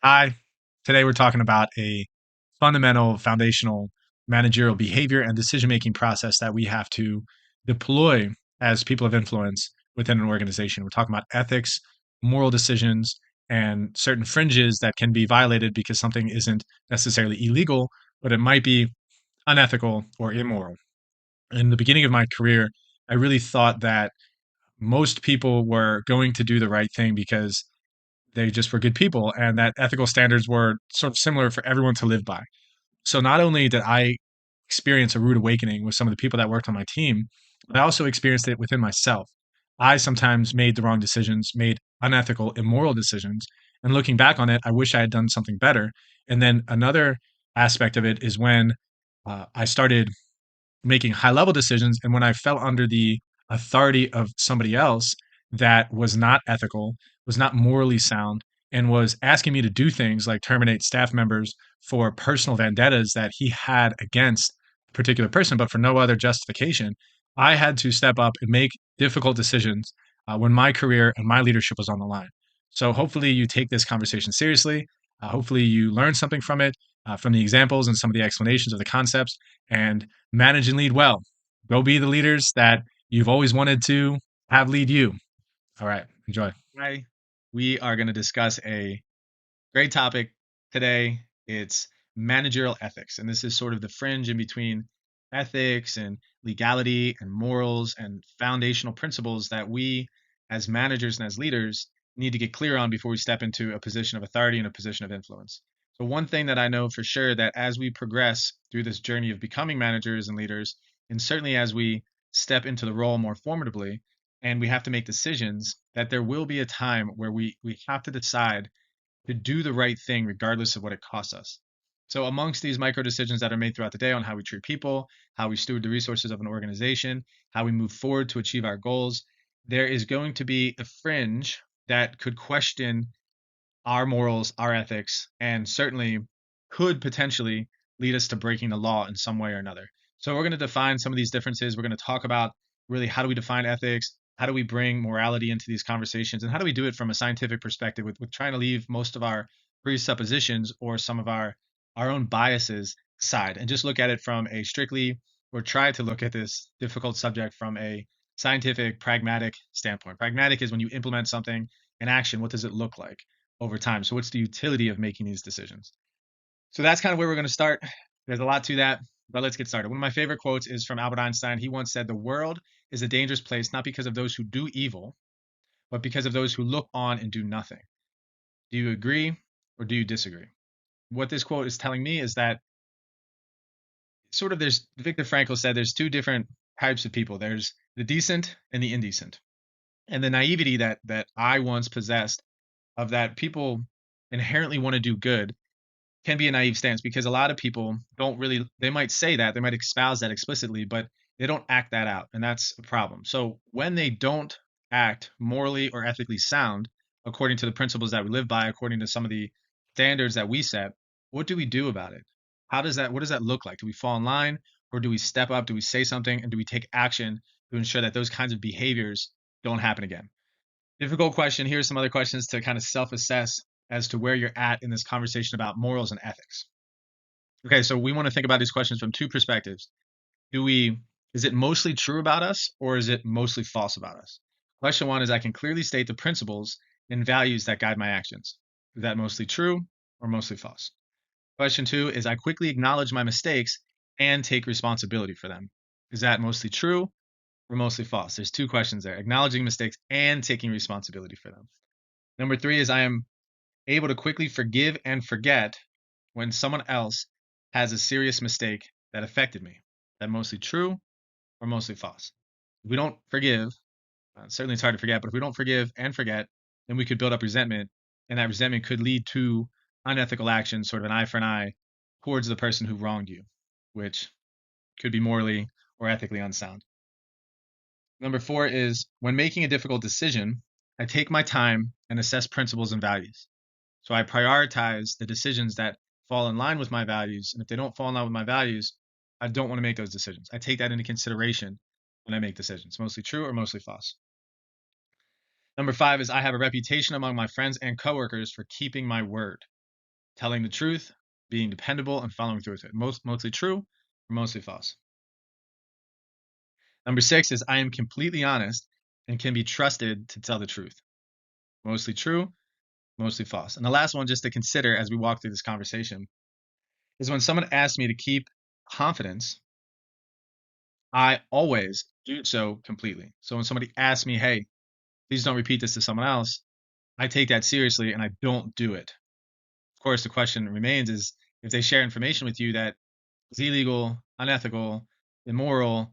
Hi. Today we're talking about a fundamental, foundational managerial behavior and decision-making process that we have to deploy as people of influence within an organization. We're talking about ethics, moral decisions, and certain fringes that can be violated because something isn't necessarily illegal, but it might be unethical or immoral. In the beginning of my career, I really thought that most people were going to do the right thing because they just were good people and that ethical standards were sort of similar for everyone to live by. So not only did I experience a rude awakening with some of the people that worked on my team, but I also experienced it within myself. I sometimes made the wrong decisions, made unethical, immoral decisions. And looking back on it, I wish I had done something better. And then another aspect of it is when I started making high level decisions. And when I fell under the authority of somebody else that was not ethical, was not morally sound, and was asking me to do things like terminate staff members for personal vendettas that he had against a particular person, but for no other justification, I had to step up and make difficult decisions when my career and my leadership was on the line. So hopefully you take this conversation seriously. Hopefully you learn something from the examples and some of the explanations of the concepts, and manage and lead well. Go be the leaders that you've always wanted to have lead you. All right, enjoy. Today, we are going to discuss a great topic today. It's managerial ethics. And this is sort of the fringe in between ethics and legality and morals and foundational principles that we, as managers and as leaders, need to get clear on before we step into a position of authority and a position of influence. So, one thing that I know for sure that as we progress through this journey of becoming managers and leaders, and certainly as we step into the role more formidably, and we have to make decisions, that there will be a time where we have to decide to do the right thing regardless of what it costs us. So, amongst these micro decisions that are made throughout the day on how we treat people, how we steward the resources of an organization, how we move forward to achieve our goals, there is going to be a fringe that could question our morals, our ethics, and certainly could potentially lead us to breaking the law in some way or another. So, we're going to define some of these differences. We're going to talk about really how do we define ethics? How do we bring morality into these conversations? And how do we do it from a scientific perspective with trying to leave most of our presuppositions or some of our own biases aside and just look at it from a strictly or try to look at this difficult subject from a scientific, pragmatic standpoint. Pragmatic is when you implement something in action, what does it look like over time? So, what's the utility of making these decisions? So, that's kind of where we're going to start. There's a lot to that, but let's get started. One of my favorite quotes is from Albert Einstein. He once said, "The world is a dangerous place, not because of those who do evil, but because of those who look on and do nothing." Do you agree or do you disagree? What this quote is telling me is that sort of there's Viktor Frankl said there's two different types of people. There's the decent and the indecent. And the naivety that I once possessed of that people inherently want to do good can be a naive stance because a lot of people don't really, they might say that, they might espouse that explicitly, but they don't act that out. And that's a problem. So when they don't act morally or ethically sound, according to the principles that we live by, according to some of the standards that we set, what do we do about it? What does that look like? Do we fall in line or do we step up? Do we say something and do we take action to ensure that those kinds of behaviors don't happen again? Difficult question. Here's some other questions to kind of self assess as to where you're at in this conversation about morals and ethics. Okay, so we want to think about these questions from two perspectives. Is it mostly true about us or is it mostly false about us? Question one is I can clearly state the principles and values that guide my actions. Is that mostly true or mostly false? Question two is I quickly acknowledge my mistakes and take responsibility for them. Is that mostly true or mostly false? There's two questions there, acknowledging mistakes and taking responsibility for them. Number three is I am able to quickly forgive and forget when someone else has a serious mistake that affected me. Is that mostly true or mostly false? If we don't forgive, certainly it's hard to forget, but if we don't forgive and forget, then we could build up resentment, and that resentment could lead to unethical actions, sort of an eye for an eye, towards the person who wronged you, which could be morally or ethically unsound. Number four is when making a difficult decision, I take my time and assess principles and values. So I prioritize the decisions that fall in line with my values. And if they don't fall in line with my values, I don't want to make those decisions. I take that into consideration when I make decisions. Mostly true or mostly false? Number five is I have a reputation among my friends and coworkers for keeping my word. telling the truth, being dependable, and following through with it. Mostly true or mostly false. Number six is I am completely honest and can be trusted to tell the truth. Mostly true, mostly false. And the last one, just to consider as we walk through this conversation, is when someone asks me to keep confidence, I always do so completely. So when somebody asks me, hey, please don't repeat this to someone else, I take that seriously and I don't do it. Of course, the question remains is if they share information with you that is illegal, unethical, immoral,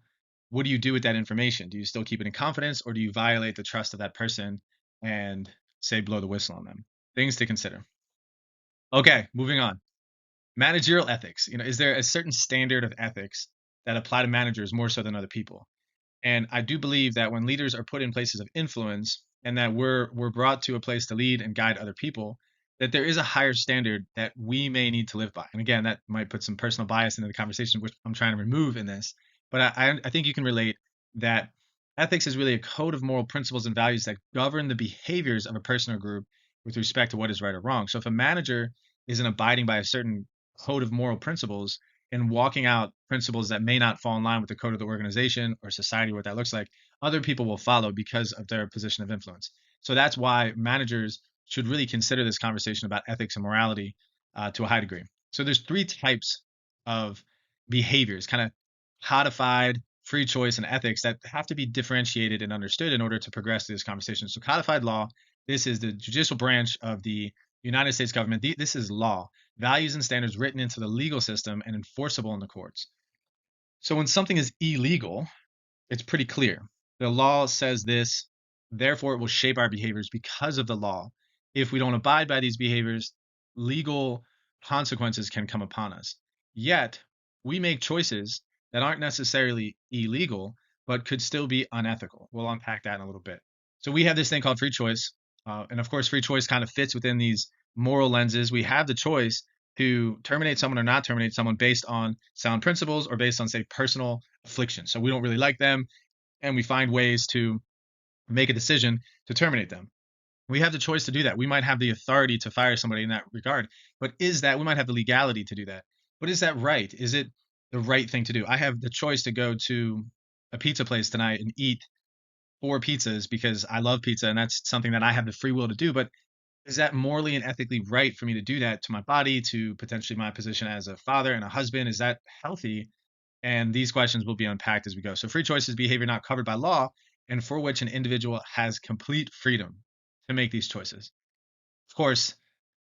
what do you do with that information? Do you still keep it in confidence or do you violate the trust of that person and say blow the whistle on them? Things to consider. Okay, moving on. Managerial ethics. Is there a certain standard of ethics that apply to managers more so than other people? And I do believe that when leaders are put in places of influence and that we're brought to a place to lead and guide other people, that there is a higher standard that we may need to live by. And again, that might put some personal bias into the conversation, which I'm trying to remove in this. But I think you can relate that ethics is really a code of moral principles and values that govern the behaviors of a person or group with respect to what is right or wrong. So if a manager isn't abiding by a certain code of moral principles, and walking out principles that may not fall in line with the code of the organization or society, what that looks like, other people will follow because of their position of influence. So that's why managers should really consider this conversation about ethics and morality to a high degree. So there's three types of behaviors, kind of codified, free choice, and ethics that have to be differentiated and understood in order to progress through this conversation. So codified law, this is the judicial branch of the United States government. This is law, values and standards written into the legal system and enforceable in the courts. So when something is illegal, it's pretty clear. The law says this, therefore it will shape our behaviors because of the law. If we don't abide by these behaviors, legal consequences can come upon us. Yet, we make choices that aren't necessarily illegal, but could still be unethical. We'll unpack that in a little bit. So we have this thing called free choice. And of course, free choice kind of fits within these moral lenses. We have the choice to terminate someone or not terminate someone based on sound principles or based on, say, personal affliction. So we don't really like them, and we find ways to make a decision to terminate them. We have the choice to do that. We might have the authority to fire somebody in that regard, but we might have the legality to do that. But is that right? Is it the right thing to do? I have the choice to go to a pizza place tonight and eat four pizzas because I love pizza and that's something that I have the free will to do. But is that morally and ethically right for me to do that to my body, to potentially my position as a father and a husband? Is that healthy? And these questions will be unpacked as we go. So, free choice is behavior not covered by law and for which an individual has complete freedom to make these choices. Of course,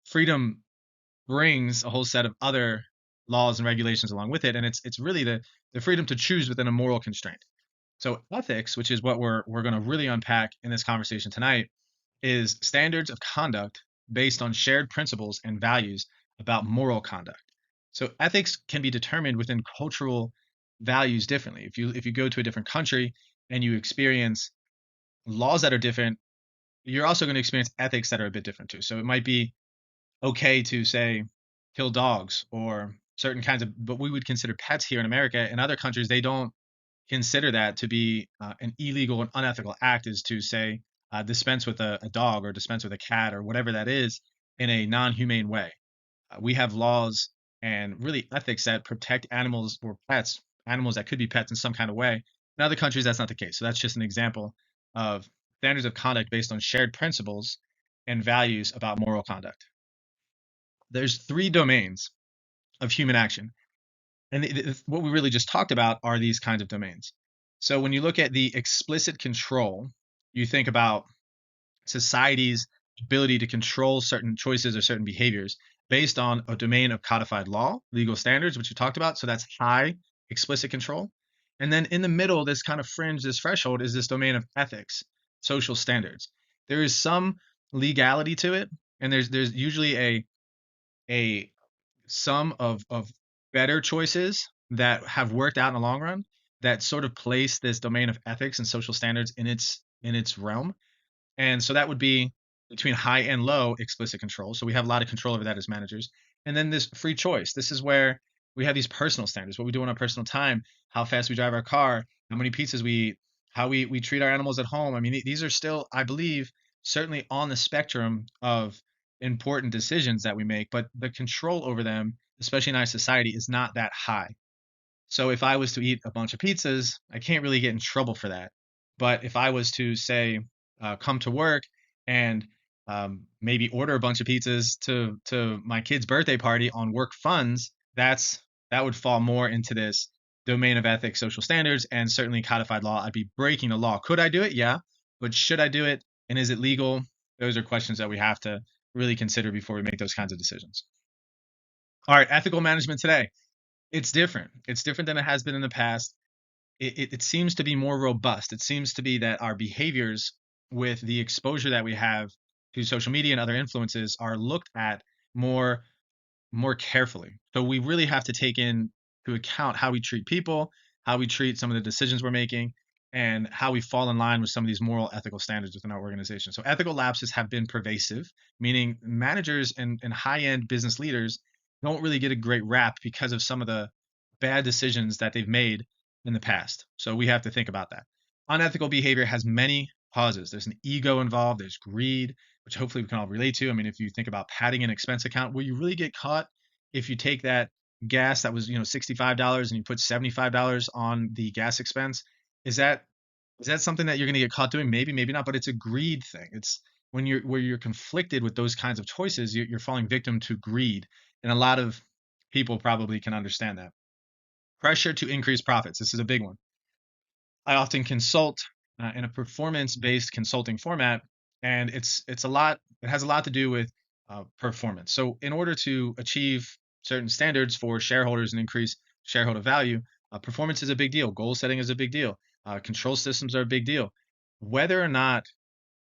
freedom brings a whole set of other laws and regulations along with it. And it's really the freedom to choose within a moral constraint. So, ethics, which is what we're going to really unpack in this conversation tonight, is standards of conduct based on shared principles and values about moral conduct. So ethics can be determined within cultural values differently. If you go to a different country and you experience laws that are different, you're also going to experience ethics that are a bit different too. So it might be okay to say kill dogs or certain kinds of what we would consider pets here in America. In other countries, they don't consider that to be an illegal and unethical act is to say dispense with a dog or dispense with a cat or whatever that is in a non-humane way. We have laws and really ethics that protect animals or pets, animals that could be pets in some kind of way. In other countries, that's not the case. So that's just an example of standards of conduct based on shared principles and values about moral conduct. There's three domains of human action. And what we really just talked about are these kinds of domains. So when you look at the explicit control, you think about society's ability to control certain choices or certain behaviors based on a domain of codified law, legal standards, which you talked about. So that's high explicit control. And then in the middle, this kind of fringe, this threshold is this domain of ethics, social standards. There is some legality to it, and there's usually a sum of better choices that have worked out in the long run that sort of place this domain of ethics and social standards in its realm. And so that would be between high and low explicit control. So we have a lot of control over that as managers. And then this free choice. This is where we have these personal standards, what we do in our personal time, how fast we drive our car, how many pizzas we eat, how we treat our animals at home. I mean, these are still, I believe, certainly on the spectrum of important decisions that we make, but the control over them, especially in our society, is not that high. So if I was to eat a bunch of pizzas, I can't really get in trouble for that. But if I was to say, come to work and maybe order a bunch of pizzas to my kid's birthday party on work funds, that would fall more into this domain of ethics, social standards, and certainly codified law. I'd be breaking the law. Could I do it? Yeah, but should I do it? And is it legal? Those are questions that we have to really consider before we make those kinds of decisions. All right, ethical management today. It's different. It's different than it has been in the past. It seems to be more robust. It seems to be that our behaviors with the exposure that we have to social media and other influences are looked at more more carefully. So we really have to take into account how we treat people, how we treat some of the decisions we're making, and how we fall in line with some of these moral ethical standards within our organization. So ethical lapses have been pervasive, meaning managers and high-end business leaders don't really get a great rap because of some of the bad decisions that they've made in the past. So we have to think about that. Unethical behavior has many causes. There's an ego involved, there's greed, which hopefully we can all relate to. I mean, if you think about padding an expense account, will you really get caught if you take that gas that was, $65 and you put $75 on the gas expense? Is that is that something that you're going to get caught doing? Maybe, maybe not, but it's a greed thing. It's when you're conflicted with those kinds of choices, you're falling victim to greed, and a lot of people probably can understand that. Pressure to increase profits. This is a big one. I often consult in a performance-based consulting format, and it's a lot. It has a lot to do with performance. So, in order to achieve certain standards for shareholders and increase shareholder value, performance is a big deal. Goal setting is a big deal. Control systems are a big deal. Whether or not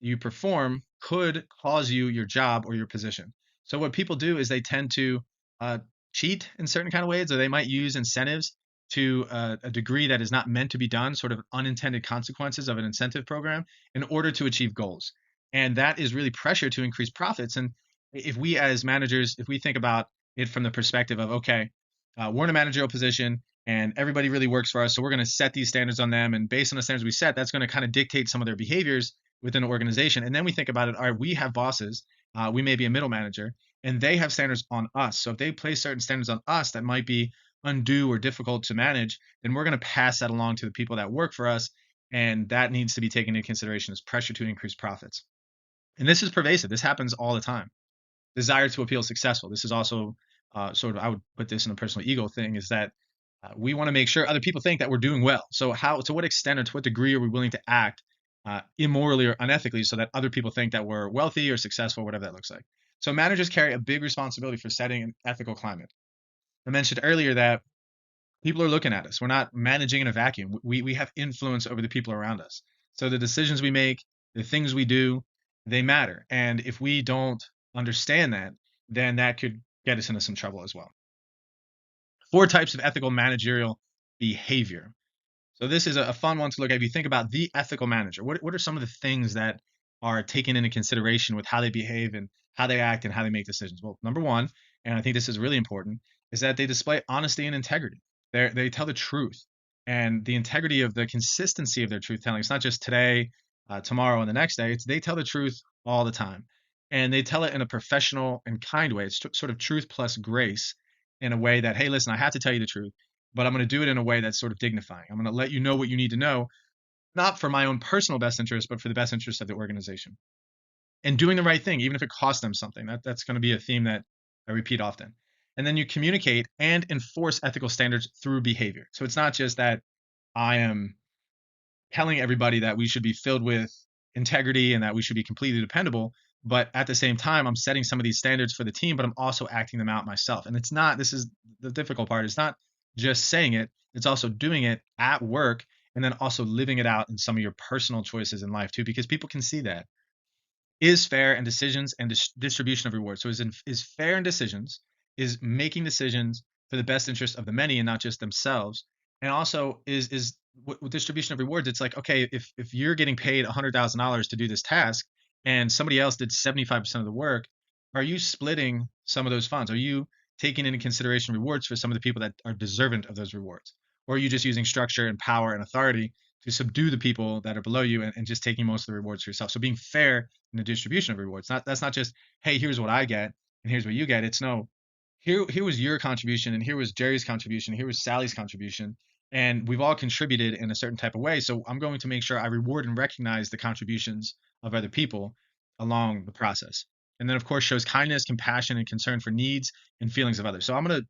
you perform could cause you your job or your position. So what people do is they tend to uh, cheat in certain kind of ways, or they might use incentives to a degree that is not meant to be done, sort of unintended consequences of an incentive program in order to achieve goals. And that is really pressure to increase profits. And if we as managers, if we think about it from the perspective of, okay, we're in a managerial position and everybody really works for us. So we're going to set these standards on them. And based on the standards we set, that's going to kind of dictate some of their behaviors within an organization. And then we think about it, all right, we have bosses, we may be a middle manager, and they have standards on us. So if they place certain standards on us that might be undue or difficult to manage, then we're going to pass that along to the people that work for us. And that needs to be taken into consideration as pressure to increase profits. And this is pervasive. This happens all the time. Desire to appeal successful. This is also sort of, I would put this in a personal ego thing, is that we want to make sure other people think that we're doing well. So to what extent or to what degree are we willing to act immorally or unethically so that other people think that we're wealthy or successful, whatever that looks like. So managers carry a big responsibility for setting an ethical climate. I mentioned earlier that people are looking at us. We're not managing in a vacuum. We have influence over the people around us. So the decisions we make, the things we do, they matter. And if we don't understand that, then that could get us into some trouble as well. Four types of ethical managerial behavior. So this is a fun one to look at. If you think about the ethical manager, what are some of the things that are taken into consideration with how they behave and how they act and how they make decisions? Well, number one, and I think this is really important, is that they display honesty and integrity. They tell the truth, and the integrity of the consistency of their truth telling. It's not just today, tomorrow, and the next day. It's they tell the truth all the time, and they tell it in a professional and kind way. It's sort of truth plus grace in a way that, hey, listen, I have to tell you the truth, but I'm going to do it in a way that's sort of dignifying. I'm going to let you know what you need to know, not for my own personal best interest, but for the best interest of the organization. And doing the right thing, even if it costs them something. That's going to be a theme that I repeat often. And then you communicate and enforce ethical standards through behavior. So it's not just that I am telling everybody that we should be filled with integrity and that we should be completely dependable. But at the same time, I'm setting some of these standards for the team, but I'm also acting them out myself. And it's not, this is the difficult part. It's not just saying it, it's also doing it at work and then also living it out in some of your personal choices in life too, because people can see that. Is fair and decisions and distribution of rewards. So is fair and decisions, is making decisions for the best interest of the many and not just themselves. And also is with distribution of rewards, it's like, okay, if you're getting paid $100,000 to do this task and somebody else did 75% of the work, are you splitting some of those funds? Are you taking into consideration rewards for some of the people that are deserving of those rewards? Or are you just using structure and power and authority to subdue the people that are below you and just taking most of the rewards for yourself. So being fair in the distribution of rewards. That's not just, hey, here's what I get and here's what you get. It's no, here was your contribution and here was Jerry's contribution, here was Sally's contribution. And we've all contributed in a certain type of way. So I'm going to make sure I reward and recognize the contributions of other people along the process. And then, of course, shows kindness, compassion, and concern for needs and feelings of others. So I'm going to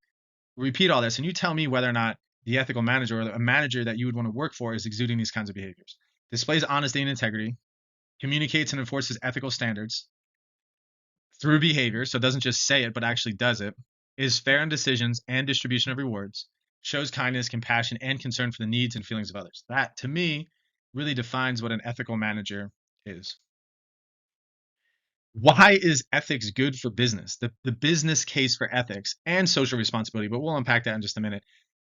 repeat all this, and you tell me whether or not the ethical manager or a manager that you would want to work for is exuding these kinds of behaviors. Displays honesty and integrity, communicates and enforces ethical standards through behavior, so it doesn't just say it, but actually does it, is fair in decisions and distribution of rewards, shows kindness, compassion, and concern for the needs and feelings of others. That, to me, really defines what an ethical manager is. Why is ethics good for business? The business case for ethics and social responsibility, but we'll unpack that in just a minute.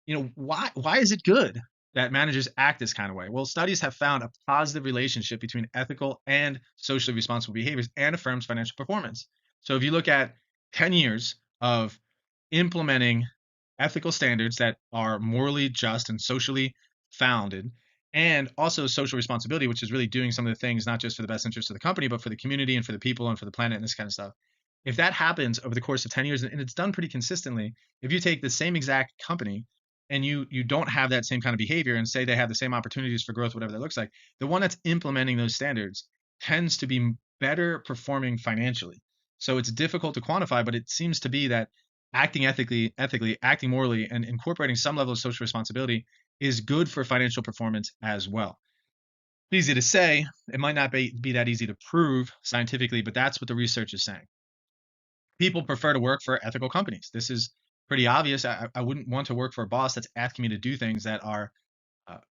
Why is it good that managers act this kind of way? Well, studies have found a positive relationship between ethical and socially responsible behaviors and a firm's financial performance. So if you look at 10 years of implementing ethical standards that are morally just and socially founded, and also social responsibility, which is really doing some of the things not just for the best interest of the company, but for the community and for the people and for the planet and this kind of stuff. If that happens over the course of 10 years and it's done pretty consistently, if you take the same exact company and you don't have that same kind of behavior and say they have the same opportunities for growth, whatever that looks like, the one that's implementing those standards tends to be better performing financially. So it's difficult to quantify, but it seems to be that acting ethically, acting morally, and incorporating some level of social responsibility is good for financial performance as well. Easy to say, it might not be that easy to prove scientifically, but that's what the research is saying. People prefer to work for ethical companies. This is pretty obvious. I wouldn't want to work for a boss that's asking me to do things that are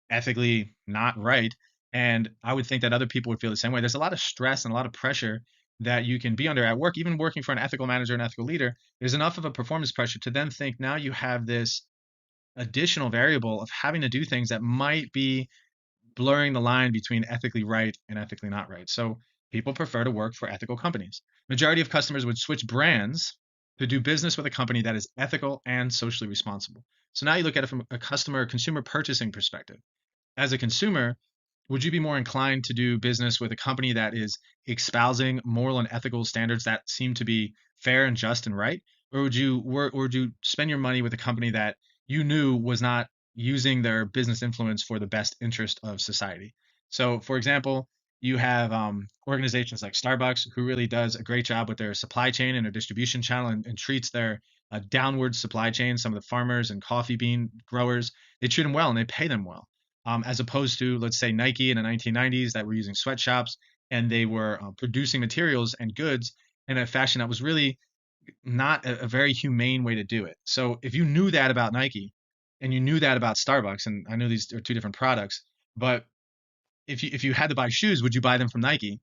ethically not right. And I would think that other people would feel the same way. There's a lot of stress and a lot of pressure that you can be under at work, even working for an ethical manager and ethical leader. There's enough of a performance pressure to then think now you have this additional variable of having to do things that might be blurring the line between ethically right and ethically not right. So people prefer to work for ethical companies. Majority of customers would switch brands to do business with a company that is ethical and socially responsible. So now you look at it from a consumer purchasing perspective. As a consumer, would you be more inclined to do business with a company that is espousing moral and ethical standards that seem to be fair and just and right? Or would you spend your money with a company that you knew was not using their business influence for the best interest of society? So, for example, you have organizations like Starbucks who really does a great job with their supply chain and their distribution channel and treats their downward supply chain, some of the farmers and coffee bean growers, they treat them well and they pay them well, as opposed to, let's say, Nike in the 1990s that were using sweatshops and they were producing materials and goods in a fashion that was really not a very humane way to do it. So if you knew that about Nike and you knew that about Starbucks, and I know these are two different products, but if you had to buy shoes, would you buy them from Nike?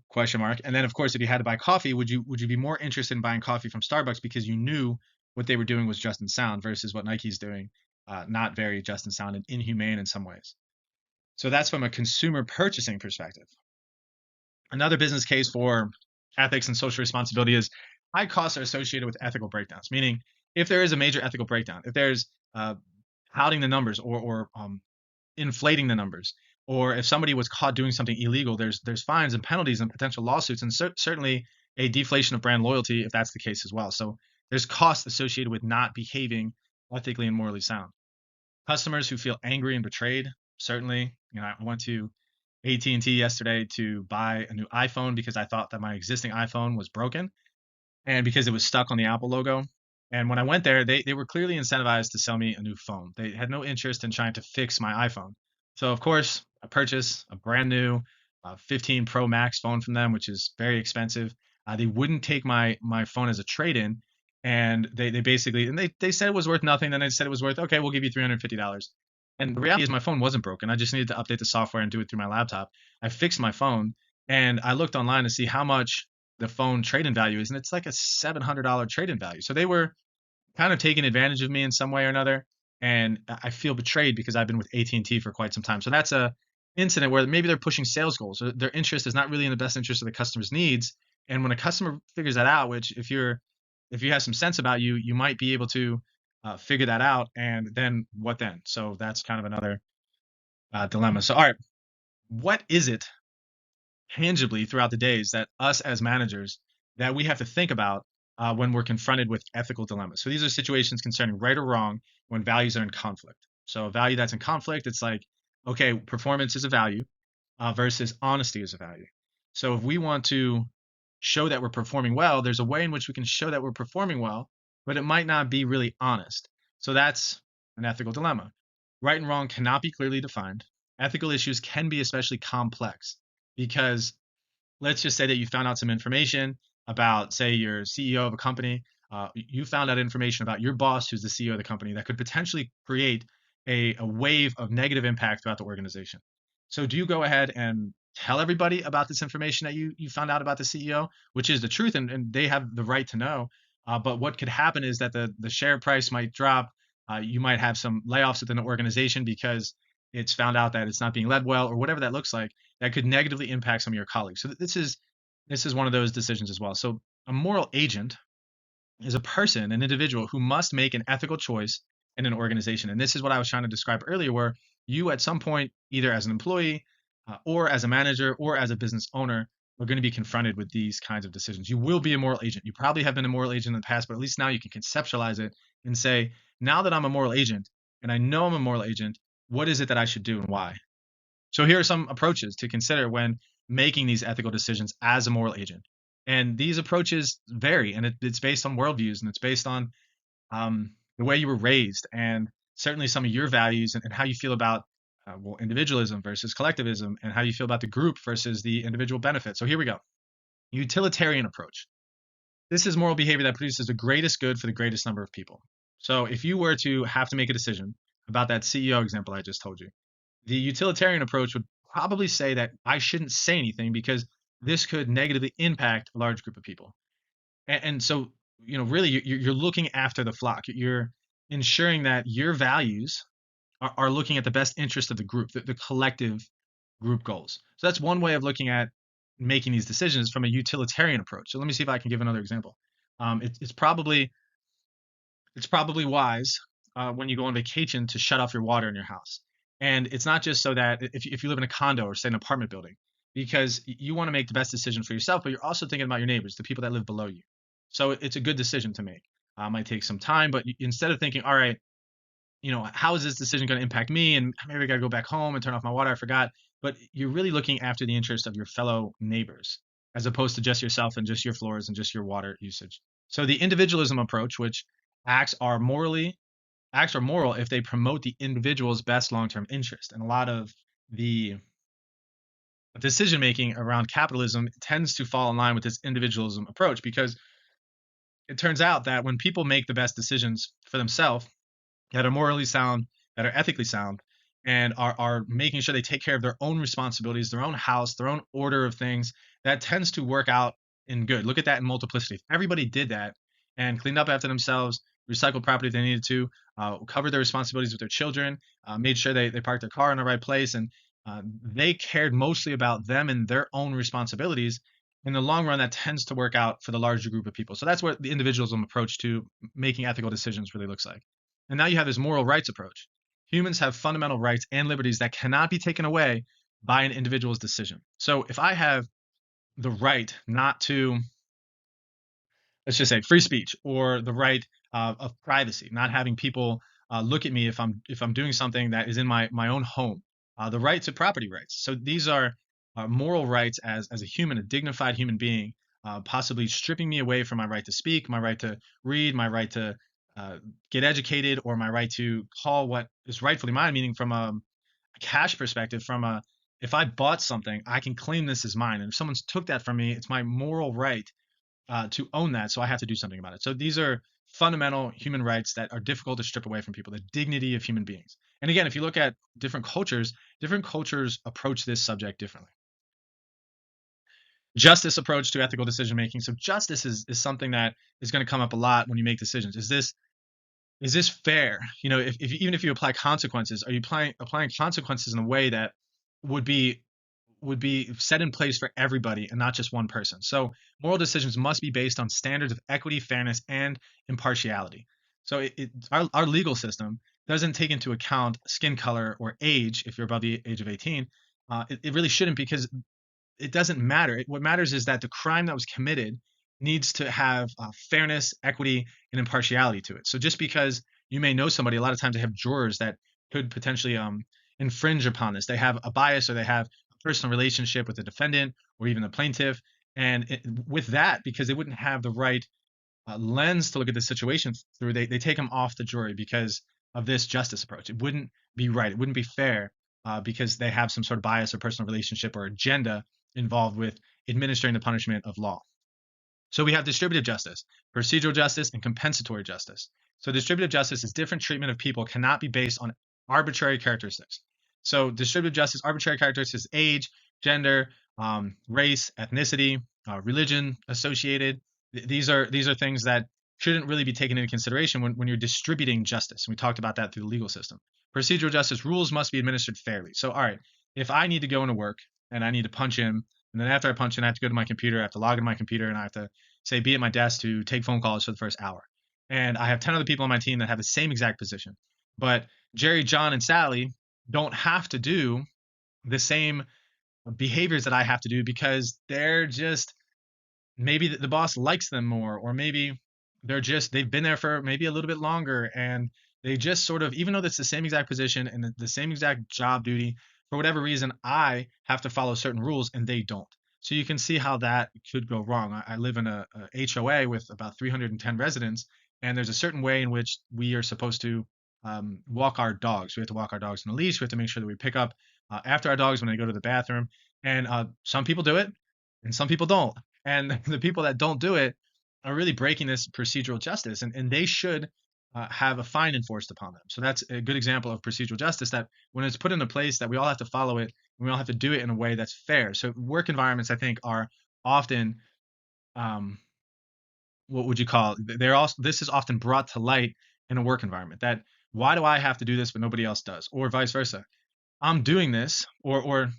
Question mark. And then of course, if you had to buy coffee, would you be more interested in buying coffee from Starbucks because you knew what they were doing was just and sound versus what Nike's doing, not very just and sound and inhumane in some ways. So that's from a consumer purchasing perspective. Another business case for ethics and social responsibility is high costs are associated with ethical breakdowns, meaning if there is a major ethical breakdown, if there's touting the numbers or inflating the numbers, or if somebody was caught doing something illegal, there's fines and penalties and potential lawsuits, and certainly a deflation of brand loyalty if that's the case as well. So there's costs associated with not behaving ethically and morally sound. Customers who feel angry and betrayed, certainly. I went to AT&T yesterday to buy a new iPhone because I thought that my existing iPhone was broken and because it was stuck on the Apple logo. And when I went there, they were clearly incentivized to sell me a new phone. They had no interest in trying to fix my iPhone. So of course, I purchased a brand new 15 Pro Max phone from them, which is very expensive. They wouldn't take my phone as a trade-in, and they basically and they said it was worth nothing. Then they said it was worth, okay, we'll give you $350. And the reality is my phone wasn't broken. I just needed to update the software and do it through my laptop. I fixed my phone, and I looked online to see how much the phone trade-in value is, and it's like a $700 trade-in value. So they were kind of taking advantage of me in some way or another, and I feel betrayed because I've been with AT&T for quite some time. So that's a incident where maybe they're pushing sales goals, or their interest is not really in the best interest of the customer's needs. And when a customer figures that out, which if you have some sense about you, you might be able to figure that out. And then what then? So that's kind of another dilemma. So, all right, what is it tangibly throughout the days that us as managers that we have to think about when we're confronted with ethical dilemmas? So these are situations concerning right or wrong when values are in conflict. So a value that's in conflict, it's like, okay, performance is a value versus honesty is a value. So if we want to show that we're performing well, there's a way in which we can show that we're performing well, but it might not be really honest. So that's an ethical dilemma. Right and wrong cannot be clearly defined. Ethical issues can be especially complex because let's just say that you found out some information about, say, your CEO of a company. You found out information about your boss, who's the CEO of the company, that could potentially create a wave of negative impact throughout the organization. So, do you go ahead and tell everybody about this information that you found out about the CEO, which is the truth, and they have the right to know? But what could happen is that the share price might drop. You might have some layoffs within the organization because it's found out that it's not being led well, or whatever that looks like that could negatively impact some of your colleagues. So this is one of those decisions as well. So a moral agent is a person, an individual who must make an ethical choice in an organization. And this is what I was trying to describe earlier, where you at some point, either as an employee or as a manager or as a business owner, are going to be confronted with these kinds of decisions. You will be a moral agent. You probably have been a moral agent in the past, but at least now you can conceptualize it and say, now that I'm a moral agent and I know I'm a moral agent, what is it that I should do and why? So here are some approaches to consider when making these ethical decisions as a moral agent. And these approaches vary, and it's based on worldviews, and it's based on the way you were raised, and certainly some of your values and how you feel about well, individualism versus collectivism, and how you feel about the group versus the individual benefit. So here we go. Utilitarian approach. This is moral behavior that produces the greatest good for the greatest number of people. So if you were to have to make a decision about that CEO example I just told you, the utilitarian approach would probably say that I shouldn't say anything because this could negatively impact a large group of people. And so, really, you're looking after the flock. You're ensuring that your values are looking at the best interest of the group, the collective group goals. So that's one way of looking at making these decisions from a utilitarian approach. So let me see if I can give another example. It's probably wise when you go on vacation to shut off your water in your house. And it's not just so that if you live in a condo or say an apartment building, because you want to make the best decision for yourself, but you're also thinking about your neighbors, the people that live below you. So it's a good decision to make. Might take some time, but instead of thinking, all right, how is this decision going to impact me? And maybe I got to go back home and turn off my water. I forgot. But you're really looking after the interest of your fellow neighbors as opposed to just yourself and just your floors and just your water usage. So the individualism approach, which acts are morally acts are moral if they promote the individual's best long-term interest. And a lot of the decision making around capitalism tends to fall in line with this individualism approach because it turns out that when people make the best decisions for themselves, that are morally sound, that are ethically sound, and are making sure they take care of their own responsibilities, their own house, their own order of things, that tends to work out in good. Look at that in multiplicity. If everybody did that and cleaned up after themselves, recycled property if they needed to, covered their responsibilities with their children, made sure they parked their car in the right place, and they cared mostly about them and their own responsibilities. In the long run, that tends to work out for the larger group of people. So that's what the individualism approach to making ethical decisions really looks like. And now you have this moral rights approach. Humans have fundamental rights and liberties that cannot be taken away by an individual's decision. So if I have the right not to, let's just say, free speech or the right of privacy, not having people look at me if I'm doing something that is in my own home, the right to property rights. So these are moral rights as a human, a dignified human being, possibly stripping me away from my right to speak, my right to read, my right to uh, get educated, or my right to call what is rightfully mine, meaning from a cash perspective, from a if I bought something, I can claim this as mine. And if someone's took that from me, it's my moral right to own that. So I have to do something about it. So these are fundamental human rights that are difficult to strip away from people, the dignity of human beings. And again, if you look at different cultures approach this subject differently. Justice approach to ethical decision making. So justice is something that is going to come up a lot when you make decisions. Is this fair? If even if you apply consequences, are you applying consequences in a way that would be would be set in place for everybody and not just one person? So moral decisions must be based on standards of equity, fairness, and impartiality. So our legal system doesn't take into account skin color or age if you're above the age of 18. It really shouldn't, because it doesn't matter. What matters is that the crime that was committed needs to have fairness, equity, and impartiality to it. So just because you may know somebody, a lot of times they have jurors that could potentially infringe upon this. They have a bias, or they have a personal relationship with the defendant or even the plaintiff. And with that, because they wouldn't have the right lens to look at the situation through, they take them off the jury because of this justice approach. It wouldn't be right. It wouldn't be fair, because they have some sort of bias or personal relationship or agenda involved with administering the punishment of law. So we have distributive justice, procedural justice, and compensatory justice. So distributive justice is different treatment of people cannot be based on arbitrary characteristics. So distributive justice, arbitrary characteristics, age, gender, race, ethnicity, religion associated. These are things that shouldn't really be taken into consideration when you're distributing justice. We talked about that through the legal system. Procedural justice, rules must be administered fairly. So, all right, if I need to go into work and I need to punch in, and then after I punch in, I have to go to my computer, I have to log into my computer, and I have to say be at my desk to take phone calls for the first hour. And I have 10 other people on my team that have the same exact position. But Jerry, John, and Sally don't have to do the same behaviors that I have to do, because they're just, maybe the boss likes them more, or maybe they've been there for maybe a little bit longer, and they just sort of, even though that's the same exact position and the same exact job duty, for whatever reason I have to follow certain rules and they don't. So you can see how that could go wrong. I live in a HOA with about 310 residents, and there's a certain way in which we are supposed to walk our dogs. We have to walk our dogs on a leash. We have to make sure that we pick up after our dogs when they go to the bathroom. And some people do it and some people don't. And the people that don't do it are really breaking this procedural justice, and they should have a fine enforced upon them. So that's a good example of procedural justice, that when it's put into place, that we all have to follow it, and we all have to do it in a way that's fair. So work environments, I think, are often, um, what would you call it? They're also, this is often brought to light in a work environment, that why do I have to do this but nobody else does, or vice versa. I'm doing this, or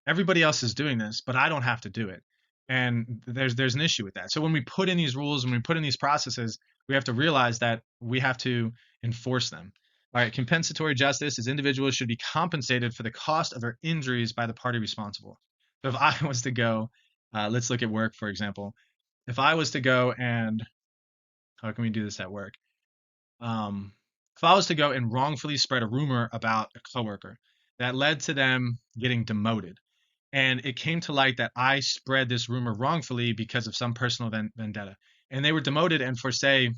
everybody else is doing this, but I don't have to do it. And there's an issue with that. So when we put in these rules, when we put in these processes, we have to realize that we have to enforce them. All right, compensatory justice is individuals should be compensated for the cost of their injuries by the party responsible. So if I was to go, let's look at work, for example. If I was to go and, how can we do this at work? Um, if I was to go and wrongfully spread a rumor about a coworker that led to them getting demoted, and it came to light that I spread this rumor wrongfully because of some personal vendetta, and they were demoted, and for say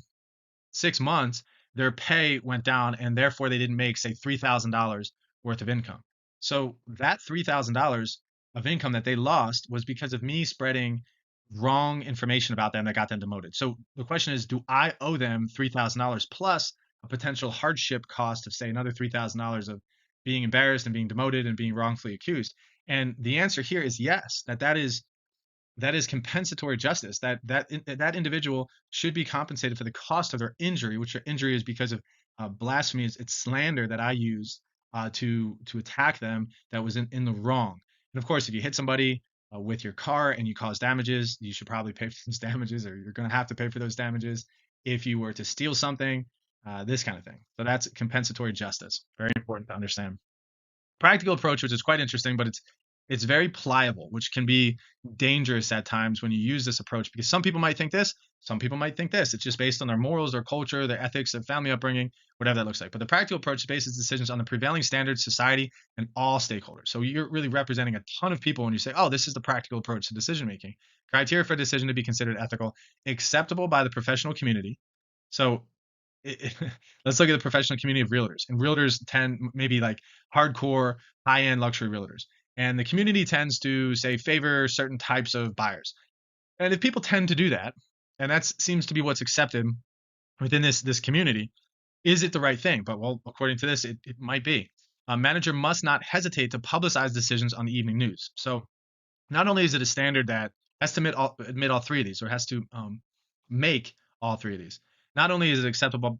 6 months, their pay went down, and therefore they didn't make, say, $3,000 worth of income. So that $3,000 of income that they lost was because of me spreading wrong information about them that got them demoted. So the question is, do I owe them $3,000 plus a potential hardship cost of, say, another $3,000 of being embarrassed and being demoted and being wrongfully accused? And the answer here is yes, that is compensatory justice. That individual should be compensated for the cost of their injury, which their injury is because of blasphemy. It's slander that I used to attack them, that was in the wrong. And of course, if you hit somebody with your car and you cause damages, you should probably pay for those damages, or you're going to have to pay for those damages. If you were to steal something, this kind of thing. So that's compensatory justice. Very important to understand. Practical approach, which is quite interesting, but it's very pliable, which can be dangerous at times when you use this approach, because some people might think this, some people might think this. It's just based on their morals, their culture, their ethics, their family upbringing, whatever that looks like. But the practical approach bases decisions on the prevailing standards, society, and all stakeholders. So you're really representing a ton of people when you say, oh, this is the practical approach to decision making. Criteria for a decision to be considered ethical, acceptable by the professional community. So let's look at the professional community of realtors. And realtors tend, maybe like hardcore, high-end luxury realtors. And the community tends to, say, favor certain types of buyers. And if people tend to do that, and that seems to be what's accepted within this community, is it the right thing? But well, according to this, it might be. A manager must not hesitate to publicize decisions on the evening news. So not only is it a standard that has to admit all three of these, or has to make all three of these. Not only is it acceptable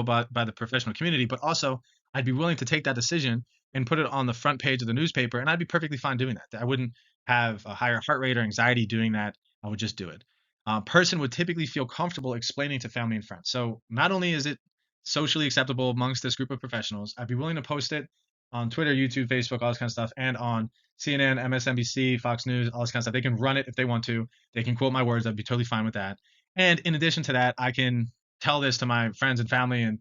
by the professional community, but also I'd be willing to take that decision and put it on the front page of the newspaper, and I'd be perfectly fine doing that. I wouldn't have a higher heart rate or anxiety doing that. I would just do it. Person would typically feel comfortable explaining to family and friends. So not only is it socially acceptable amongst this group of professionals. I'd be willing to post it on Twitter, YouTube, Facebook, all this kind of stuff, and on CNN, MSNBC, Fox News, all this kind of stuff. They can run it if they want to. They can quote my words. I'd be totally fine with that. And in addition to that, I can tell this to my friends and family and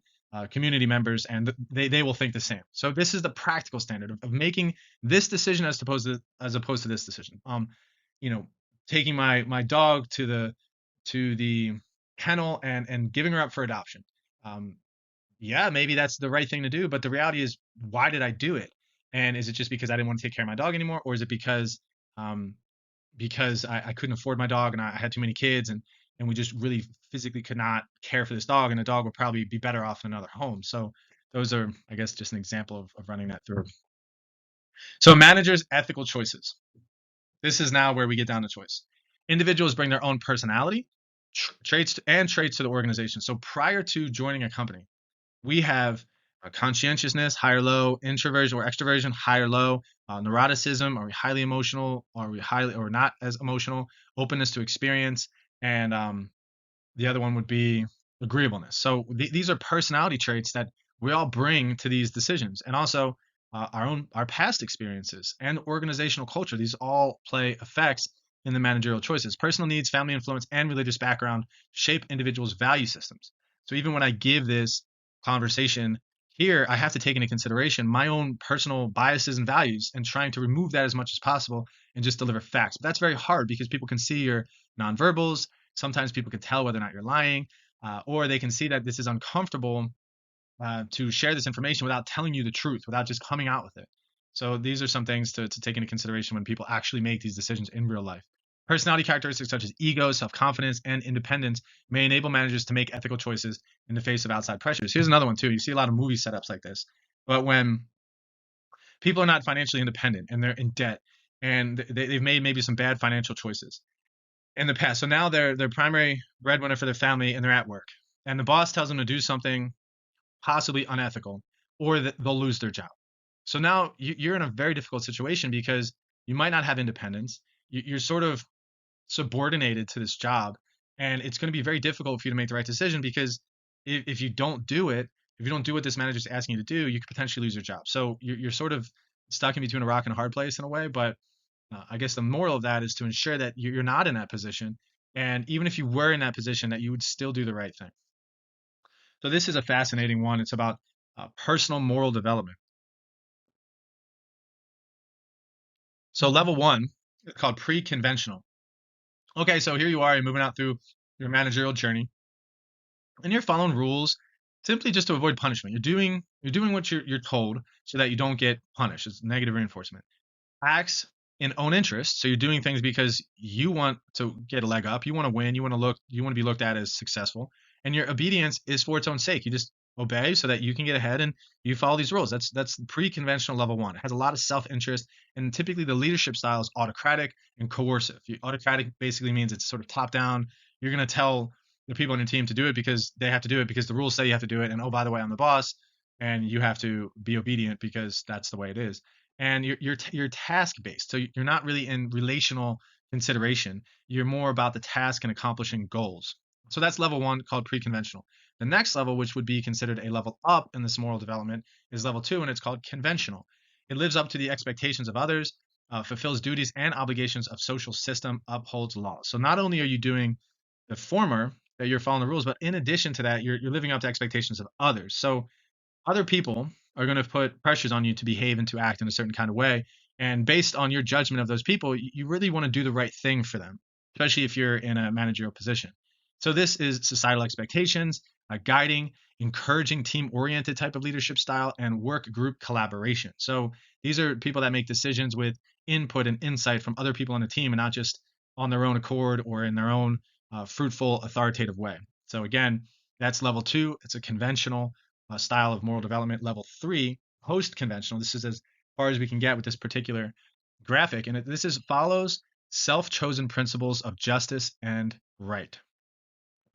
community members, and they will think the same. So this is the practical standard of making this decision as opposed to this decision. You know, taking my dog to the kennel and giving her up for adoption. Um, yeah, maybe that's the right thing to do, but the reality is, why did I do it? And is it just because I didn't want to take care of my dog anymore, or is it um, because I couldn't afford my dog and I had too many kids and we just really physically could not care for this dog, and the dog would probably be better off in another home. So those are, I guess, just an example of running that through. So managers' ethical choices. This is now where we get down to choice. Individuals bring their own personality, traits to the organization. So prior to joining a company, we have conscientiousness, high or low, introversion or extroversion, high or low, neuroticism, are we highly emotional, are we highly or not as emotional, openness to experience, and the other one would be agreeableness. So these are personality traits that we all bring to these decisions, and also our past experiences and organizational culture. These all play effects in the managerial choices. Personal needs, family influence, and religious background shape individuals' value systems. So even when I give this conversation here, I have to take into consideration my own personal biases and values and trying to remove that as much as possible and just deliver facts. But that's very hard because people can see your nonverbals. Sometimes people can tell whether or not you're lying, or they can see that this is uncomfortable to share this information without telling you the truth, without just coming out with it. So these are some things to take into consideration when people actually make these decisions in real life. Personality characteristics such as ego, self confidence, and independence may enable managers to make ethical choices in the face of outside pressures. Here's another one, too. You see a lot of movie setups like this. But when people are not financially independent and they're in debt and they've made maybe some bad financial choices in the past. So now they're primary breadwinner for their family and they're at work. And the boss tells them to do something possibly unethical, or that they'll lose their job. So now you're in a very difficult situation because you might not have independence. You're sort of subordinated to this job, and it's going to be very difficult for you to make the right decision because if you don't do it, if you don't do what this manager is asking you to do, you could potentially lose your job. So you're sort of stuck in between a rock and a hard place in a way. But I guess the moral of that is to ensure that you're not in that position, and even if you were in that position, that you would still do the right thing. So this is a fascinating one. It's about personal moral development. So level one is called pre-conventional. Okay, so here you are, you're moving out through your managerial journey, and you're following rules simply just to avoid punishment. You're doing what you're told so that you don't get punished. It's negative reinforcement. Acts in own interest. So you're doing things because you want to get a leg up, you want to win, you want to be looked at as successful, and your obedience is for its own sake. You just obey so that you can get ahead and you follow these rules. That's pre-conventional level one. It has a lot of self-interest, and typically the leadership style is autocratic and coercive. Autocratic basically means it's sort of top down. You're going to tell the people on your team to do it because they have to do it because the rules say you have to do it, and oh, by the way, I'm the boss and you have to be obedient because that's the way it is. And you're task based, so you're not really in relational consideration. You're more about the task and accomplishing goals. So that's level one, called pre-conventional. The next level, which would be considered a level up in this moral development, is level two, and it's called conventional. It lives up to the expectations of others, fulfills duties and obligations of social system, upholds laws. So not only are you doing the former, that you're following the rules, but in addition to that, you're living up to expectations of others. So other people are going to put pressures on you to behave and to act in a certain kind of way. And based on your judgment of those people, you really want to do the right thing for them, especially if you're in a managerial position. So this is societal expectations, guiding, encouraging team-oriented type of leadership style, and work group collaboration. So these are people that make decisions with input and insight from other people on the team and not just on their own accord or in their own fruitful, authoritative way. So again, that's level two. It's a conventional style of moral development. Level three, post-conventional. This is as far as we can get with this particular graphic, and this is follows self-chosen principles of justice and right.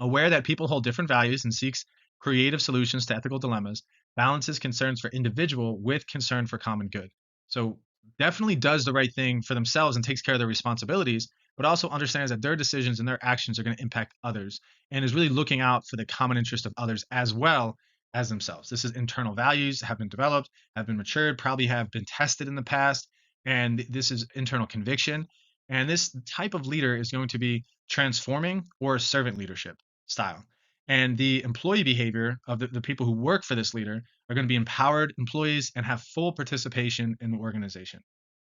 Aware that people hold different values and seeks creative solutions to ethical dilemmas, balances concerns for individual with concern for common good. So definitely does the right thing for themselves and takes care of their responsibilities, but also understands that their decisions and their actions are going to impact others and is really looking out for the common interest of others as well, as themselves. This is internal values have been developed, have been matured, probably have been tested in the past, and this is internal conviction. And this type of leader is going to be transforming or servant leadership style. And the employee behavior of the people who work for this leader are going to be empowered employees and have full participation in the organization.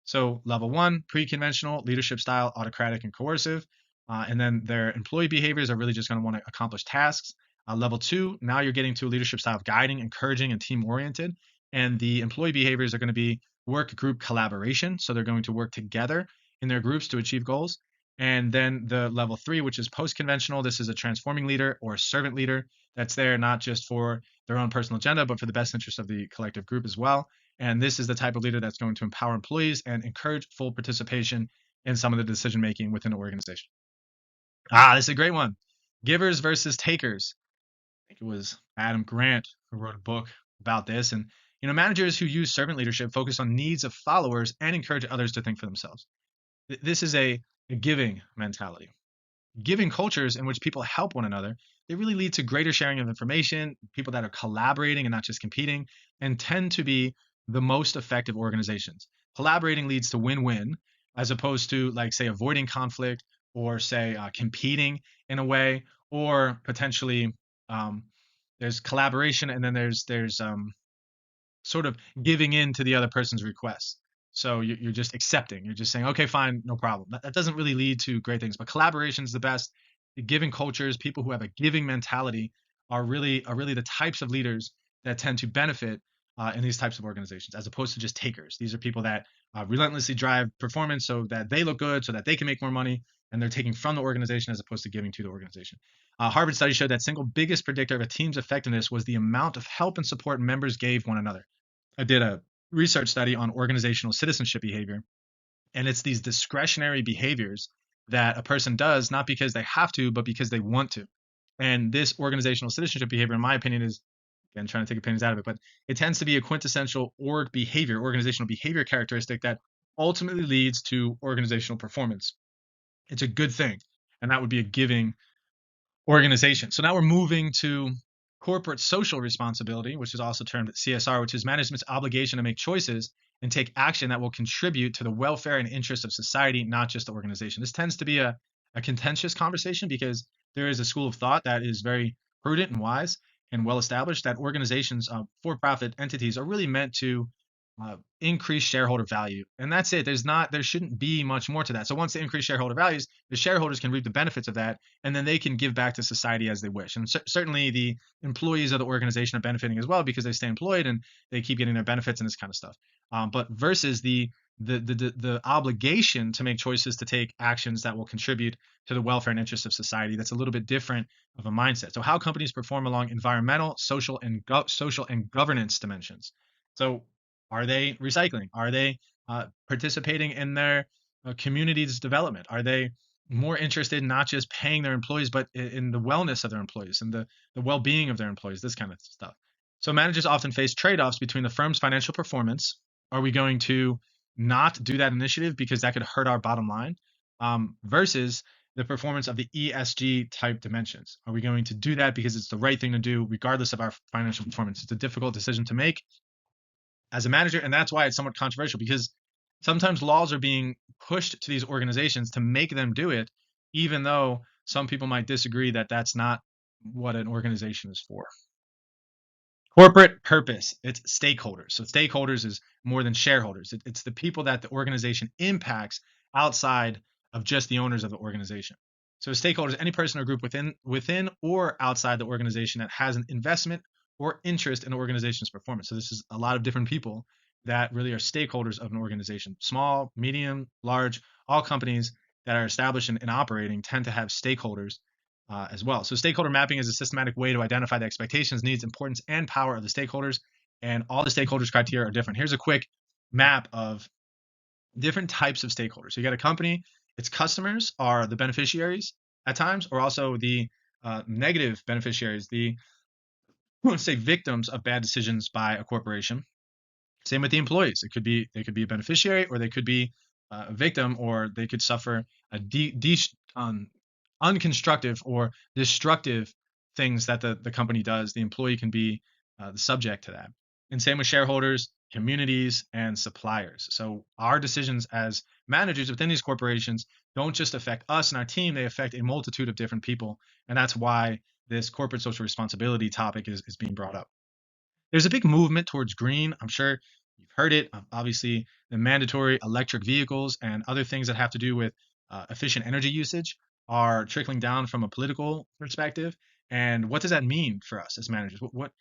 So, level one, pre conventional leadership style, autocratic and coercive. And then their employee behaviors are really just going to want to accomplish tasks. Level two, now you're getting to a leadership style of guiding, encouraging, and team oriented. And the employee behaviors are going to be work group collaboration. So they're going to work together in their groups to achieve goals. And then the level three, which is post conventional, this is a transforming leader or a servant leader that's there not just for their own personal agenda, but for the best interest of the collective group as well. And this is the type of leader that's going to empower employees and encourage full participation in some of the decision making within the organization. This is a great one. Givers versus takers. I think it was Adam Grant who wrote a book about this. And managers who use servant leadership focus on needs of followers and encourage others to think for themselves. This is a giving mentality. Giving cultures in which people help one another, they really lead to greater sharing of information, people that are collaborating and not just competing, and tend to be the most effective organizations. Collaborating leads to win-win, as opposed to, like, say, avoiding conflict or say competing in a way, or potentially um, there's collaboration and then there's sort of giving in to the other person's requests. So you're just accepting. You're just saying, okay, fine, no problem. That doesn't really lead to great things. But collaboration is the best. The giving cultures, people who have a giving mentality, are really the types of leaders that tend to benefit in these types of organizations, as opposed to just takers. These are people that relentlessly drive performance so that they look good, so that they can make more money, and they're taking from the organization as opposed to giving to the organization. Harvard study showed that single biggest predictor of a team's effectiveness was the amount of help and support members gave one another. I did a research study on organizational citizenship behavior, and it's these discretionary behaviors that a person does not because they have to, but because they want to. And this organizational citizenship behavior, in my opinion, is, again, trying to take opinions out of it, but it tends to be a quintessential organizational behavior characteristic that ultimately leads to organizational performance. It's a good thing, and that would be a giving organization. So now we're moving to corporate social responsibility, which is also termed CSR, which is management's obligation to make choices and take action that will contribute to the welfare and interests of society, not just the organization. This tends to be a contentious conversation because there is a school of thought that is very prudent and wise and well established that organizations, for-profit entities, are really meant to increase shareholder value, and that's it. There shouldn't be much more to that. So once they increase shareholder values, the shareholders can reap the benefits of that, and then they can give back to society as they wish. And certainly the employees of the organization are benefiting as well because they stay employed and they keep getting their benefits and this kind of stuff. But versus the obligation to make choices, to take actions that will contribute to the welfare and interests of society, that's a little bit different of a mindset. So how companies perform along environmental, social, and governance dimensions. So are they recycling? Are they participating in their community's development? Are they more interested in not just paying their employees, but in the wellness of their employees and the well-being of their employees, this kind of stuff. So managers often face trade-offs between the firm's financial performance. Are we going to not do that initiative because that could hurt our bottom line, versus the performance of the ESG type dimensions? Are we going to do that because it's the right thing to do regardless of our financial performance? It's a difficult decision to make as a manager, and that's why it's somewhat controversial, because sometimes laws are being pushed to these organizations to make them do it, even though some people might disagree that that's not what an organization is for. Corporate purpose, it's stakeholders. So stakeholders is more than shareholders. It's the people that the organization impacts outside of just the owners of the organization. So stakeholders, any person or group within or outside the organization that has an investment or interest in the organization's performance. So this is a lot of different people that really are stakeholders of an organization. Small, medium, large, all companies that are established and operating tend to have stakeholders as well. So stakeholder mapping is a systematic way to identify the expectations, needs, importance, and power of the stakeholders. And all the stakeholders criteria are different. Here's a quick map of different types of stakeholders. So you got a company, its customers are the beneficiaries at times, or also the negative beneficiaries, the, let's say, victims of bad decisions by a corporation. Same with the employees. They could be a beneficiary, or they could be a victim, or they could suffer a unconstructive or destructive things that the company does. The employee can be the subject to that. And same with shareholders, communities, and suppliers. So our decisions as managers within these corporations don't just affect us and our team, they affect a multitude of different people. And that's why this corporate social responsibility topic is being brought up. There's a big movement towards green. I'm sure you've heard it. Obviously, the mandatory electric vehicles and other things that have to do with efficient energy usage are trickling down from a political perspective. And what does that mean for us as managers? What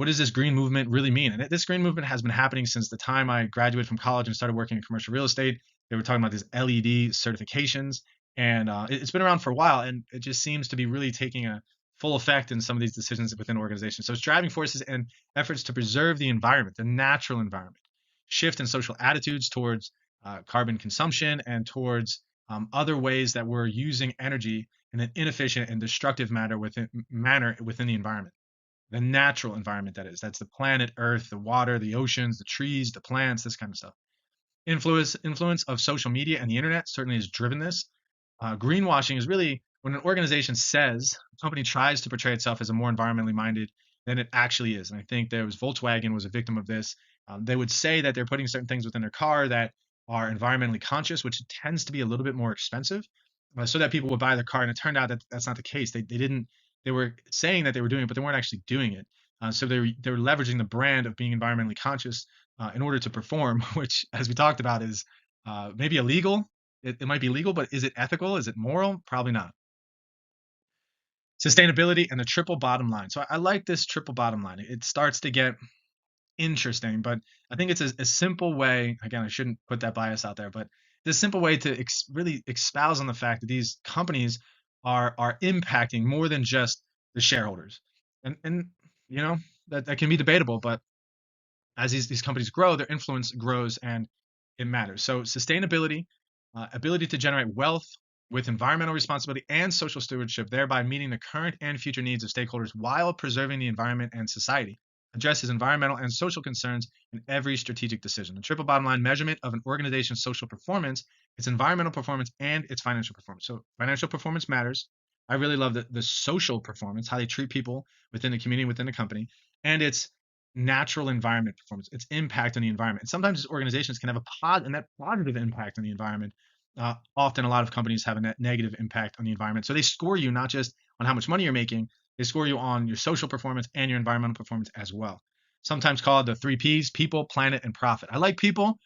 does this green movement really mean? And this green movement has been happening since the time I graduated from college and started working in commercial real estate. They were talking about these LED certifications, and it's been around for a while, and it just seems to be really taking a full effect in some of these decisions within organizations. So it's driving forces and efforts to preserve the environment, the natural environment, shift in social attitudes towards carbon consumption and towards other ways that we're using energy in an inefficient and destructive manner within the environment, the natural environment that is. That's the planet Earth, the water, the oceans, the trees, the plants, this kind of stuff. Influence of social media and the internet certainly has driven this. Greenwashing is really when an organization says a company tries to portray itself as a more environmentally minded than it actually is. And I think there was Volkswagen was a victim of this. They would say that they're putting certain things within their car that are environmentally conscious, which tends to be a little bit more expensive, so that people would buy the car. And it turned out that that's not the case. They didn't. They were saying that they were doing it, but they weren't actually doing it. So they were leveraging the brand of being environmentally conscious in order to perform, which, as we talked about, is maybe illegal. It might be legal, but is it ethical? Is it moral? Probably not. Sustainability and the triple bottom line. So I like this triple bottom line. It starts to get interesting, but I think it's a simple way. Again, I shouldn't put that bias out there, but the simple way to really espouse on the fact that these companies are impacting more than just the shareholders, and you know that can be debatable, but as these companies grow, their influence grows and it matters. So sustainability, ability to generate wealth with environmental responsibility and social stewardship, thereby meeting the current and future needs of stakeholders while preserving the environment and society. Addresses environmental and social concerns in every strategic decision. The triple bottom line measurement of an organization's social performance, its environmental performance, and its financial performance. So financial performance matters. I really love the social performance, how they treat people within the community, within the company, and its natural environment performance, its impact on the environment. And sometimes these organizations can have a net positive impact on the environment. Often, a lot of companies have a net negative impact on the environment. So they score you not just on how much money you're making, they score you on your social performance and your environmental performance as well. Sometimes called the three P's: people, planet, and profit. I like people.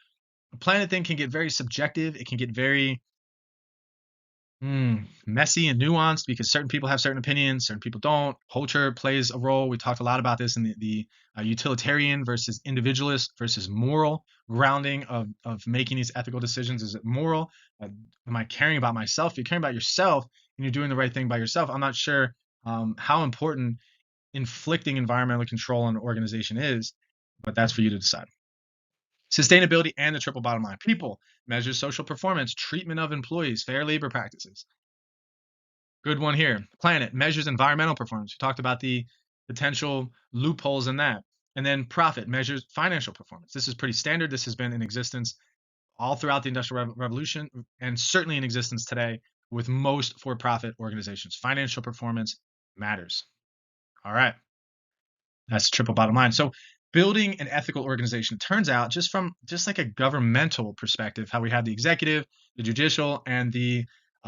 The planet thing can get very subjective. It can get very messy and nuanced because certain people have certain opinions, certain people don't. Culture plays a role. We talked a lot about this in the utilitarian versus individualist versus moral grounding of making these ethical decisions. Is it moral? Am I caring about myself? If you're caring about yourself and you're doing the right thing by yourself, I'm not sure how important inflicting environmental control on an organization is, but that's for you to decide. Sustainability and the triple bottom line. People measures social performance, treatment of employees, fair labor practices. Good one here. Planet measures environmental performance. We talked about the potential loopholes in that. And then profit measures financial performance. This is pretty standard. This has been in existence all throughout the Industrial Revolution and certainly in existence today with most for profit organizations. Financial performance matters. All right. That's triple bottom line. So building an ethical organization turns out just like a governmental perspective, how we have the executive, the judicial, and the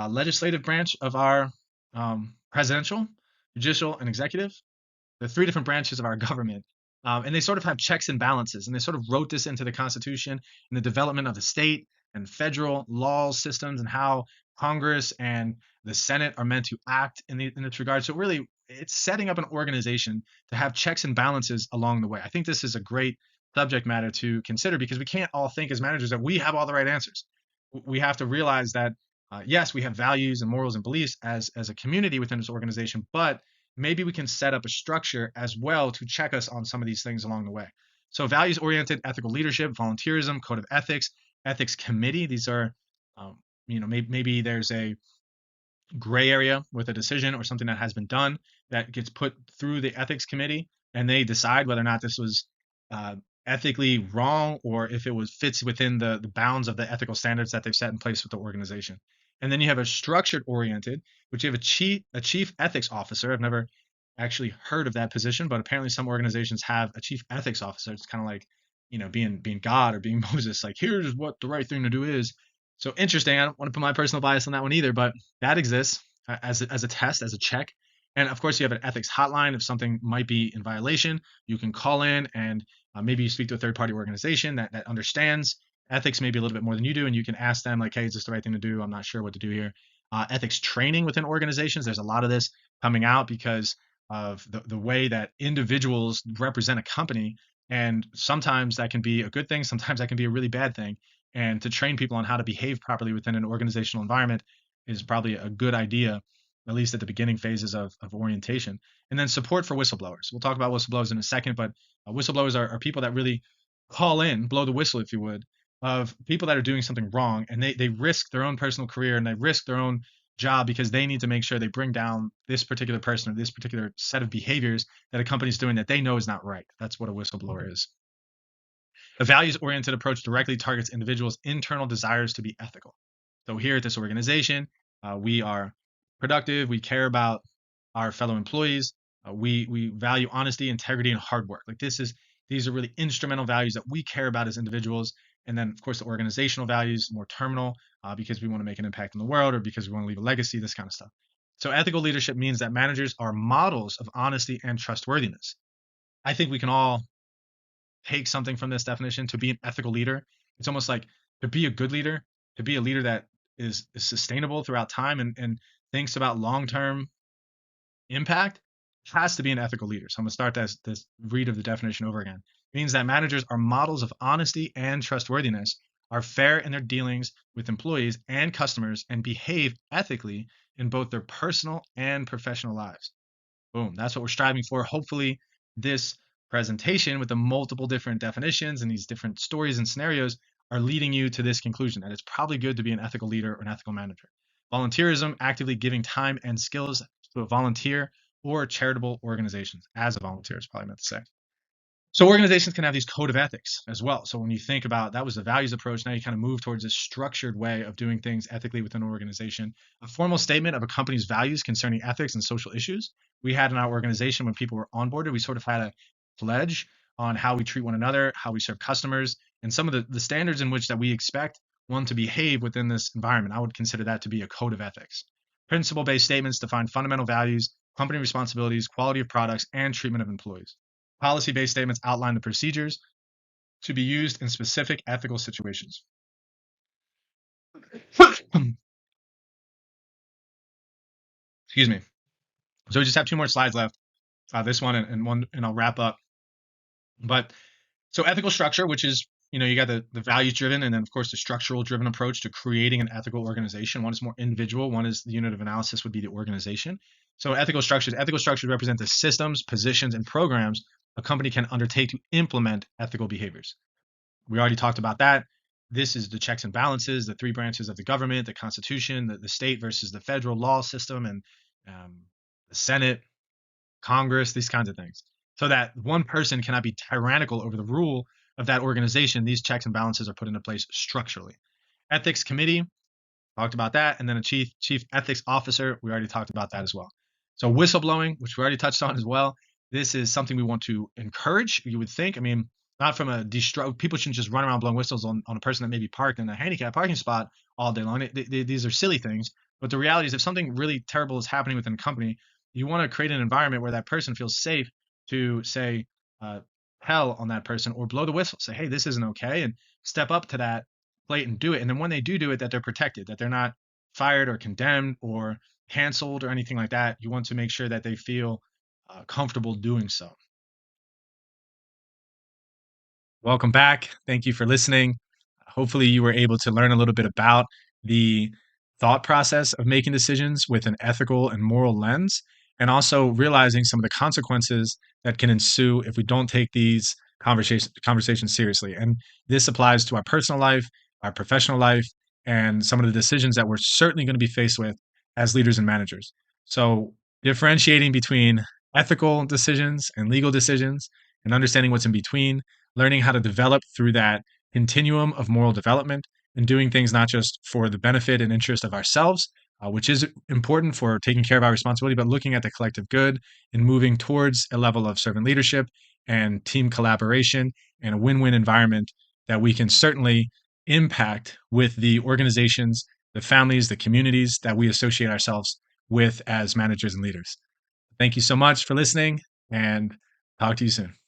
legislative branch of our presidential, judicial, and executive, the three different branches of our government. And they sort of have checks and balances, and they sort of wrote this into the Constitution and the development of the state and federal law systems and how Congress and the Senate are meant to act in this regard. So really, it's setting up an organization to have checks and balances along the way. I think this is a great subject matter to consider because we can't all think as managers that we have all the right answers. We have to realize that yes, we have values and morals and beliefs as a community within this organization, but maybe we can set up a structure as well to check us on some of these things along the way. So values oriented ethical leadership, volunteerism, code of ethics, ethics committee. These are, maybe there's a gray area with a decision or something that has been done that gets put through the ethics committee and they decide whether or not this was ethically wrong or if it was fits within the bounds of the ethical standards that they've set in place with the organization. And then you have a structured oriented, which you have a chief ethics officer. I've never actually heard of that position, but apparently some organizations have a chief ethics officer. It's kind of like, being God or being Moses, like here's what the right thing to do is. So interesting. I don't want to put my personal bias on that one either, but that exists as a test, as a check. And of course, you have an ethics hotline. If something might be in violation, you can call in and maybe you speak to a third party organization that understands ethics maybe a little bit more than you do, and you can ask them like, "Hey, is this the right thing to do? I'm not sure what to do here." Ethics training within organizations. There's a lot of this coming out because of the way that individuals represent a company. And sometimes that can be a good thing, sometimes that can be a really bad thing. And to train people on how to behave properly within an organizational environment is probably a good idea, at least at the beginning phases of orientation. And then support for whistleblowers. We'll talk about whistleblowers in a second, but whistleblowers are people that really call in, blow the whistle, if you would, of people that are doing something wrong, and they risk their own personal career and they risk their own job because they need to make sure they bring down this particular person or this particular set of behaviors that a company is doing that they know is not right. That's what a whistleblower is. A values oriented approach directly targets individuals' internal desires to be ethical. So here at this organization, we are productive. We care about our fellow employees. We value honesty, integrity, and hard work. Like these are really instrumental values that we care about as individuals. And then, of course, the organizational values, more terminal, because we want to make an impact in the world or because we want to leave a legacy, this kind of stuff. So ethical leadership means that managers are models of honesty and trustworthiness. I think we can all take something from this definition. To be an ethical leader, it's almost like to be a good leader, to be a leader that is sustainable throughout time and thinks about long-term impact, has to be an ethical leader. So I'm going to start this read of the definition over again. It means that managers are models of honesty and trustworthiness, are fair in their dealings with employees and customers, and behave ethically in both their personal and professional lives. Boom. That's what we're striving for. Hopefully, this presentation with the multiple different definitions and these different stories and scenarios are leading you to this conclusion that it's probably good to be an ethical leader or an ethical manager. Volunteerism, actively giving time and skills to a volunteer or charitable organizations as a volunteer is probably meant to say. So organizations can have these code of ethics as well. So when you think about that was the values approach, now you kind of move towards a structured way of doing things ethically within an organization. A formal statement of a company's values concerning ethics and social issues. We had in our organization when people were onboarded, we sort of had a pledge on how we treat one another, how we serve customers, and some of the standards in which that we expect one to behave within this environment. I would consider that to be a code of ethics. Principle-based statements define fundamental values, company responsibilities, quality of products, and treatment of employees. Policy-based statements outline the procedures to be used in specific ethical situations. Excuse me. So we just have two more slides left. This one and one, and I'll wrap up. But so ethical structure, which is, you got the values driven and then of course the structural driven approach to creating an ethical organization. One is more individual, one is the unit of analysis would be the organization. So ethical structures represent the systems, positions, and programs a company can undertake to implement ethical behaviors. We already talked about that. This is the checks and balances, the three branches of the government, the Constitution, the state versus the federal law system, and the Senate, Congress, these kinds of things. So that one person cannot be tyrannical over the rule of that organization. These checks and balances are put into place structurally. Ethics committee, talked about that, and then a chief ethics officer. We already talked about that as well. So whistleblowing, which we already touched on as well. This is something we want to encourage. You would think. I mean, not from a people shouldn't just run around blowing whistles on a person that may be parked in a handicapped parking spot all day long. These are silly things. But the reality is, if something really terrible is happening within a company, you want to create an environment where that person feels safe to say hell on that person or blow the whistle, say, hey, this isn't okay, and step up to that plate and do it. And then when they do it, that they're protected, that they're not fired or condemned or canceled or anything like that. You want to make sure that they feel comfortable doing so. Welcome back. Thank you for listening. Hopefully you were able to learn a little bit about the thought process of making decisions with an ethical and moral lens, and also realizing some of the consequences that can ensue if we don't take these conversations seriously. And this applies to our personal life, our professional life, and some of the decisions that we're certainly going to be faced with as leaders and managers. So differentiating between ethical decisions and legal decisions and understanding what's in between, learning how to develop through that continuum of moral development and doing things not just for the benefit and interest of ourselves, which is important for taking care of our responsibility, but looking at the collective good and moving towards a level of servant leadership and team collaboration and a win-win environment that we can certainly impact with the organizations, the families, the communities that we associate ourselves with as managers and leaders. Thank you so much for listening, and talk to you soon.